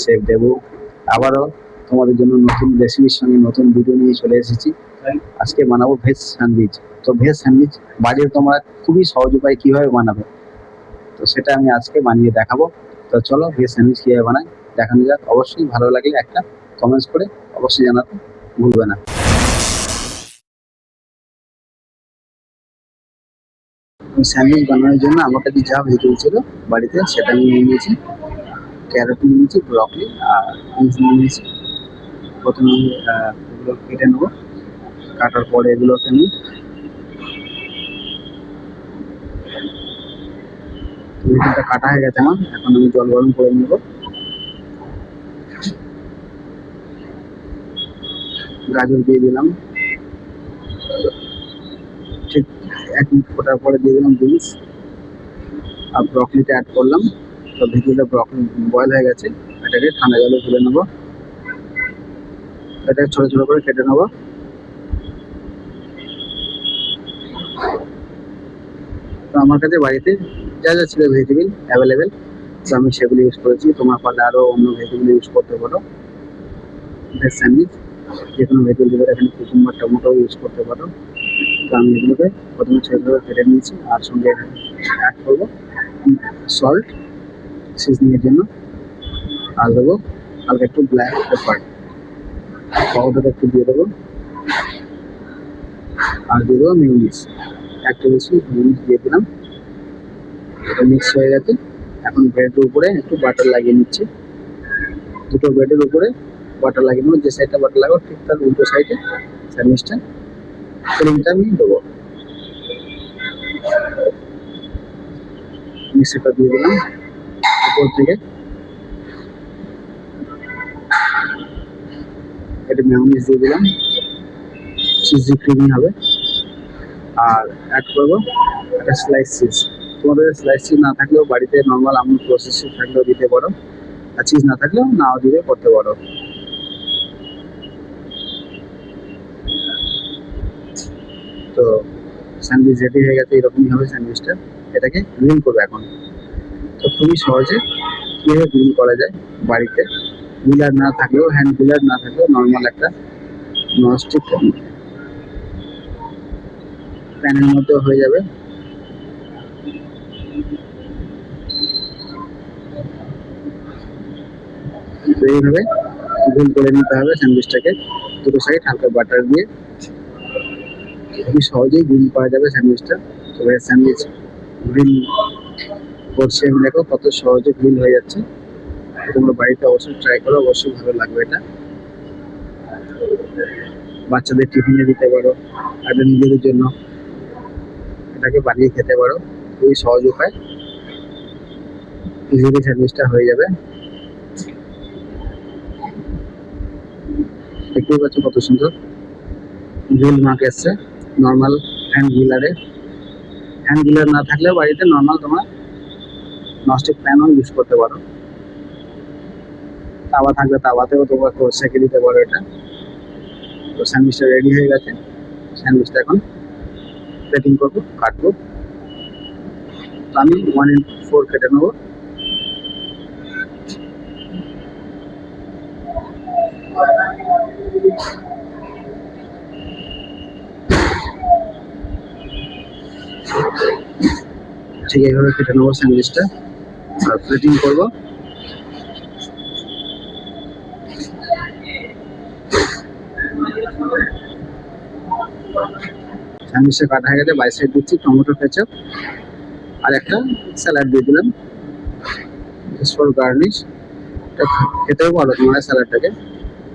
Chef Debu আবারও তোমাদের জন্য নতুন রেসিপির সঙ্গে নতুন ভিডিও নিয়ে চলে এসেছি। আজকে বানাবো ভেজ স্যান্ডউইচ। তো ভেজ স্যান্ডউইচ বাড়িতে তোমরা খুবই সহজ উপায় কীভাবে বানাবে, তো সেটা আমি আজকে বানিয়ে দেখাবো। তো চলো ভেজ স্যান্ডউইচ কীভাবে বানাই দেখানো যাক। অবশ্যই ভালো লাগলে একটা কমেন্টস করে অবশ্যই জানাতে ভুলবে না। স্যান্ডউইচ বানানোর জন্য আমার কাছে যা ভেজিটেবল ছিল বাড়িতে সেটা আমি নিয়ে নিয়েছি। ক্যারট নিয়ে নিয়েছি, ব্রকলি আর বিনস নিয়ে নিয়েছি। প্রথমে আমি এগুলো কেটে নেবো। কাটার পরে এগুলোকে আমি ভেজিটেবলটা কাটা হয়ে গেছে আমার। এখন আমি জল গরম করে নেবো। গাজর দিয়ে দিলাম, ঠিক 1 মিনিট ফোটার পরে দিয়ে দিলাম বিনস আর ব্রকলিটা অ্যাড করলাম। তো ভেজিটেবলটা ব্রকলি বয়েল হয়ে গেছে, এটাকে ঠান্ডা জলে তুলে নেবো। এটাকে ছোটো ছোটো করে কেটে নেবো। তো আমার কাছে বাড়িতে যা যা ছিল ভেজিটেবল অ্যাভেলেবেল, তো আমি সেগুলো ইউজ করেছি। তোমার পারলে আরও অন্য ভেজিটেবল ইউজ করতে পারো। ভেজ স্যান্ডউইচ যে কোনো ভেজিটেবল দিলে এখানে কুকুম্বার টমেটো ইউজ করতে পারো। তো আমি এগুলোকে প্রথমে ছোটো ছোটো কেটে নিয়েছি আর সঙ্গে অ্যাড করবো সল্ট সিজনিংয়ের জন্য, আর দেবো হালকা একটু ব্ল্যাক পেপার পাউডার একটু দিয়ে দেবো, আর দিয়ে দেবো মিউনিস 1 টেবিল স্পুন মিউনিস দিয়ে দিলাম। এটা মিক্স হয়ে গেছে। এখন ব্রেডের উপরে একটু বাটার লাগিয়ে নিচ্ছি। দুটো ব্রেডের উপরে বাটার লাগিয়ে নেবো। যে সাইডটা বাটার লাগাবো ঠিক তার উল্টো সাইডে স্যান্ডউইচটা ফিলিংটা আমি দেবো। মিক্সিটা দিয়ে দিলাম উপর থেকে। এটা মেয়োনিজ দিয়ে দিলাম, চিজি ক্রিমি হবে। আর অ্যাড করবো একটা স্লাইস চিজ। তোমাদের স্লাইস চিজ না থাকলেও বাড়িতে নর্মাল আমুল প্রসেস থাকলেও দিতে পারো, আর চিজ না থাকলেও নাও দিলে করতে পারো। তো স্যান্ডউইচ রেডি হয়ে গেছে, এরকমই হবে স্যান্ডউইচটা। এটাকে গ্রিল করবো এখন। তো খুবই সহজে কীভাবে গ্রিল করা যায় বাড়িতে, গ্রিলার না থাকলেও, হ্যান্ড গ্রিলার না থাকলেও নর্মাল একটা ননস্টিক প্যানের মধ্যেও হয়ে যাবে। তো এইভাবে গ্রিল করে নিতে হবে স্যান্ডউইচটাকে, দুটো সাইড হালকা বাটার দিয়ে। খুবই সহজেই গ্রিল করা যাবে স্যান্ডউইচটা। তো ভেজ স্যান্ডউইচ গ্রিল করছি আমি, দেখো কত সহজে গ্রিল হয়ে যাচ্ছে। তোমরা বাড়িতে অবশ্যই ট্রাই করো, অবশ্যই ভালো লাগবে এটা। বাচ্চাদের টিফিনে দিতে পারো, আর নিজেদের জন্য এটাকে বানিয়ে খেতে পারো। খুবই সহজ উপায়, ইজিলি স্যান্ডউইচটা হয়ে যাবে। দেখতেই পাচ্ছ কত সুন্দর গ্রিল মার্ক এসছে নর্মাল হ্যান্ড গ্রিলারে। হ্যান্ড গ্রিলার না থাকলেও বাড়িতে নর্মাল তোমার ননস্টিক প্যানও ইউজ করতে পারো। তাওয়া থাকলে তাওয়াতেও তোমরা সেঁকে দিতে পারো এটা। তো স্যান্ডউইচটা রেডি হয়ে গেছে। স্যান্ডউইচটা এখন প্লেটিং করবো, কাটবো। তো আমি 1/4 কেটে নেবো। ঠিক এইভাবে কেটে নেবো স্যান্ডউইচটা আর প্লেটিং করবো। স্যান্ডউইচটা কাটা হয়ে গেছে, বাই সাইড দিচ্ছি টমেটো কেচাপ আর একটা স্যালাড দিয়ে দিলাম ফর গার্নিশ। এটা খেতেও পারো তোমরা স্যালাডটাকে।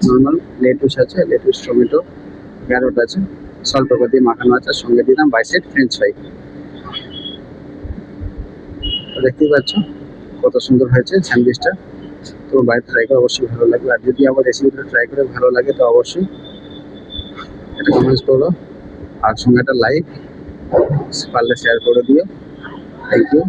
নর্মাল লেটুস আছে, লেটুস, টমেটো, ক্যারট আছে, সল্ট পেপার দিয়ে মাখানো আছে। সঙ্গে দিলাম বাই সাইড ফ্রেঞ্চ ফ্রাই। দেখতেই পাচ্ছ কত সুন্দর হয়েছে স্যান্ডউইচটা। তো বাড়িতে ট্রাই করে অবশ্যই ভালো লাগবে। আর যদি আমার রেসিপিটা ট্রাই করে ভালো লাগে তো অবশ্যই একটা কমেন্টস করো, আর সঙ্গে একটা লাইক পারলে শেয়ার করে দিও। Thank you.